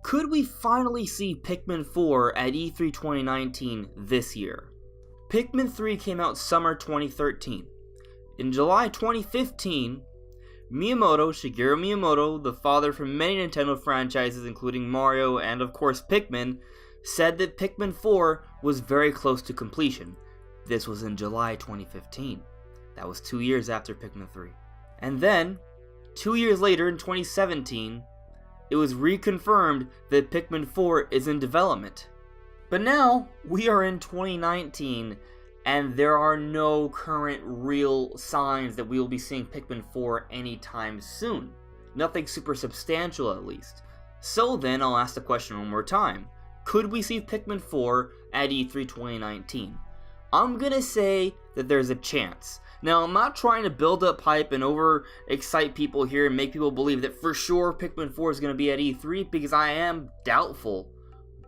Could we finally see Pikmin 4 at E3 2019 this year? Pikmin 3 came out summer 2013. In July 2015, Shigeru Miyamoto, the father for many Nintendo franchises including Mario and of course Pikmin, said that Pikmin 4 was very close to completion. This was in July 2015. That was 2 years after Pikmin 3. And then, 2 years later in 2017, it was reconfirmed that Pikmin 4 is in development. But now, we are in 2019, and there are no current real signs that we will be seeing Pikmin 4 anytime soon. Nothing super substantial at least. So then, I'll ask the question one more time. Could we see Pikmin 4 at E3 2019? I'm gonna say that there's a chance. Now, I'm not trying to build up hype and over-excite people here and make people believe that for sure Pikmin 4 is going to be at E3, because I am doubtful.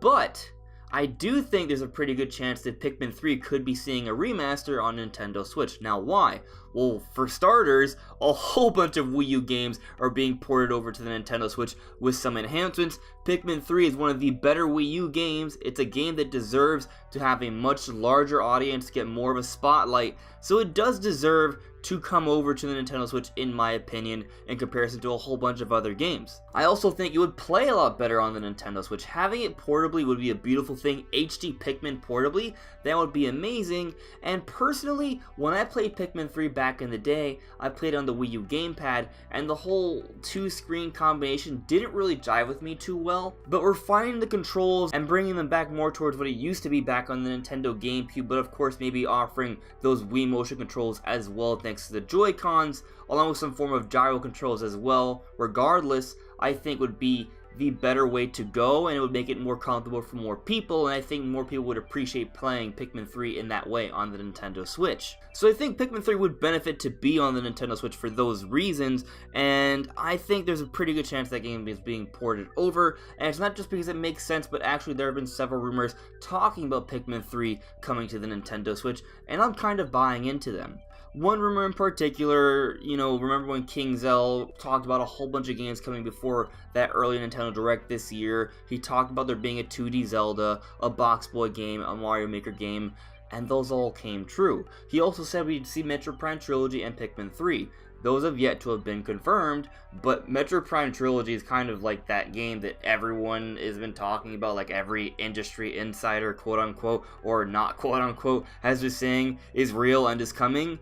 But I do think there's a pretty good chance that Pikmin 3 could be seeing a remaster on Nintendo Switch. Now, why? Well, for starters, a whole bunch of Wii U games are being ported over to the Nintendo Switch with some enhancements. Pikmin 3 is one of the better Wii U games. It's a game that deserves to have a much larger audience, get more of a spotlight, so it does deserve to come over to the Nintendo Switch, in my opinion, in comparison to a whole bunch of other games. I also think it would play a lot better on the Nintendo Switch. Having it portably would be a beautiful thing. HD Pikmin portably, that would be amazing. And personally, when I played Pikmin 3 back in the day, I played on the Wii U gamepad, and the whole two-screen combination didn't really jive with me too well. But refining the controls and bringing them back more towards what it used to be back on the Nintendo GameCube, but of course maybe offering those Wii motion controls as well, thanks to the Joy-Cons, along with some form of gyro controls as well. Regardless, I think would be the better way to go, and it would make it more comfortable for more people, and I think more people would appreciate playing Pikmin 3 in that way on the Nintendo Switch. So I think Pikmin 3 would benefit to be on the Nintendo Switch for those reasons, and I think there's a pretty good chance that game is being ported over, and it's not just because it makes sense, but actually there have been several rumors talking about Pikmin 3 coming to the Nintendo Switch, and I'm kind of buying into them. One rumor in particular, remember when King Zell talked about a whole bunch of games coming before that early Nintendo Direct this year. He talked about there being a 2D Zelda, a Box Boy game, a Mario Maker game, and those all came true. He also said we'd see Metroid Prime Trilogy and Pikmin 3. Those have yet to have been confirmed, but Metroid Prime Trilogy is kind of like that game that everyone has been talking about, like every industry insider, quote-unquote, or not quote-unquote, has been saying is real and is coming.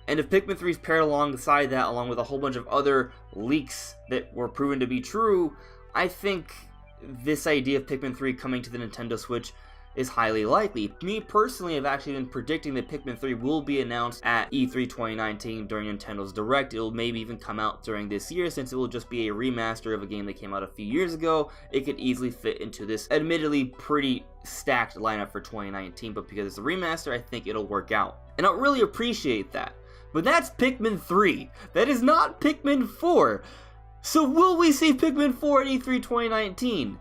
And if Pikmin 3 is paired alongside that, along with a whole bunch of other leaks that were proven to be true, I think this idea of Pikmin 3 coming to the Nintendo Switch is highly likely. Me personally, I've actually been predicting that Pikmin 3 will be announced at E3 2019 during Nintendo's Direct. It will maybe even come out during this year, since it will just be a remaster of a game that came out a few years ago. It could easily fit into this admittedly pretty stacked lineup for 2019, but because it's a remaster, I think it'll work out. And I really appreciate that. But that's Pikmin 3. That is not Pikmin 4. So will we see Pikmin 4 at E3 2019?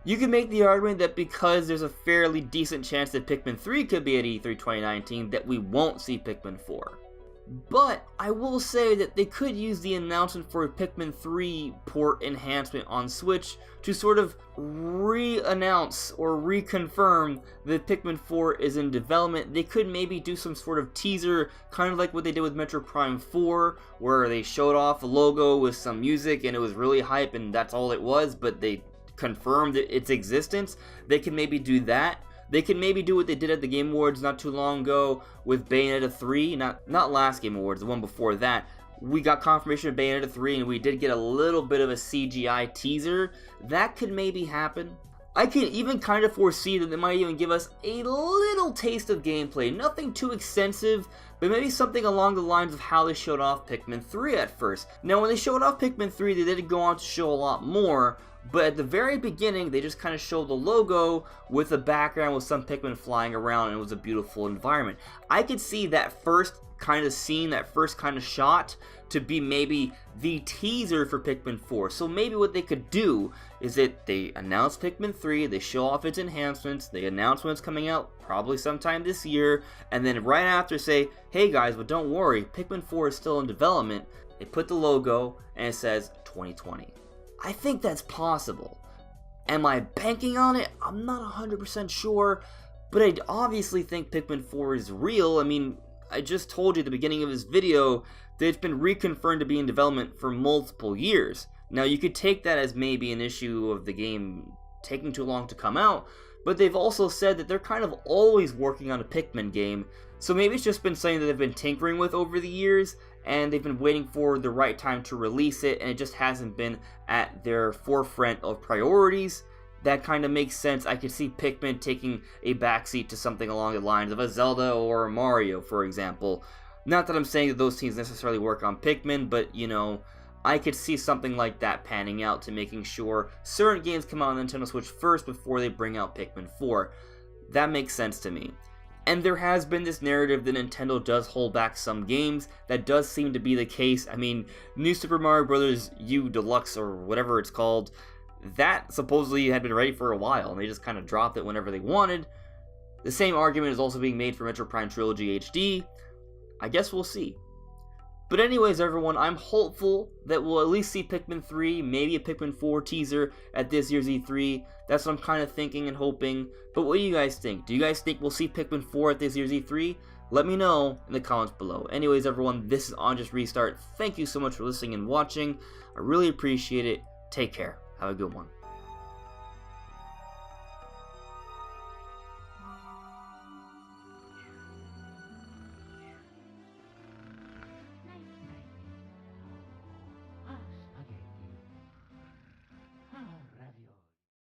You can make the argument that because there's a fairly decent chance that Pikmin 3 could be at E3 2019, that we won't see Pikmin 4. But I will say that they could use the announcement for a Pikmin 3 port enhancement on Switch to sort of re-announce or reconfirm that Pikmin 4 is in development. They could maybe do some sort of teaser, kind of like what they did with Metroid Prime 4, where they showed off a logo with some music and it was really hype and that's all it was, but they confirmed its existence. They can maybe do that. They can maybe do what they did at the Game Awards not too long ago with Bayonetta 3, not last Game Awards, the one before that. We got confirmation of Bayonetta 3 and we did get a little bit of a CGI teaser. That could maybe happen. I can even kind of foresee that they might even give us a little taste of gameplay. Nothing too extensive, but maybe something along the lines of how they showed off Pikmin 3 at first. Now, when they showed off Pikmin 3, they did go on to show a lot more, but at the very beginning, they just kind of showed the logo with a background with some Pikmin flying around, and it was a beautiful environment. I could see that first kind of scene, that first kind of shot, to be maybe the teaser for Pikmin 4. So maybe what they could do is that they announce Pikmin 3, they show off its enhancements, they announce when it's coming out, probably sometime this year, and then right after say, hey guys, but don't worry, Pikmin 4 is still in development. They put the logo, and it says 2020. I think that's possible. Am I banking on it? I'm not 100% sure, but I obviously think Pikmin 4 is real. I mean, I just told you at the beginning of this video that it's been reconfirmed to be in development for multiple years. Now, you could take that as maybe an issue of the game taking too long to come out, but they've also said that they're kind of always working on a Pikmin game, so maybe it's just been something that they've been tinkering with over the years, and they've been waiting for the right time to release it, and it just hasn't been at their forefront of priorities. That kind of makes sense. I could see Pikmin taking a backseat to something along the lines of a Zelda or a Mario, for example. Not that I'm saying that those teams necessarily work on Pikmin, but, you know, I could see something like that panning out to making sure certain games come out on Nintendo Switch first before they bring out Pikmin 4. That makes sense to me. And there has been this narrative that Nintendo does hold back some games. That does seem to be the case. I mean, New Super Mario Bros. U Deluxe, or whatever it's called, that supposedly had been ready for a while, and they just kind of dropped it whenever they wanted. The same argument is also being made for Metro Prime Trilogy HD. I guess we'll see. But anyways, everyone, I'm hopeful that we'll at least see Pikmin 3, maybe a Pikmin 4 teaser at this year's E3. That's what I'm kind of thinking and hoping. But what do you guys think? Do you guys think we'll see Pikmin 4 at this year's E3? Let me know in the comments below. Anyways, everyone, this is AndresRestart. Thank you so much for listening and watching. I really appreciate it. Take care. Have a good one.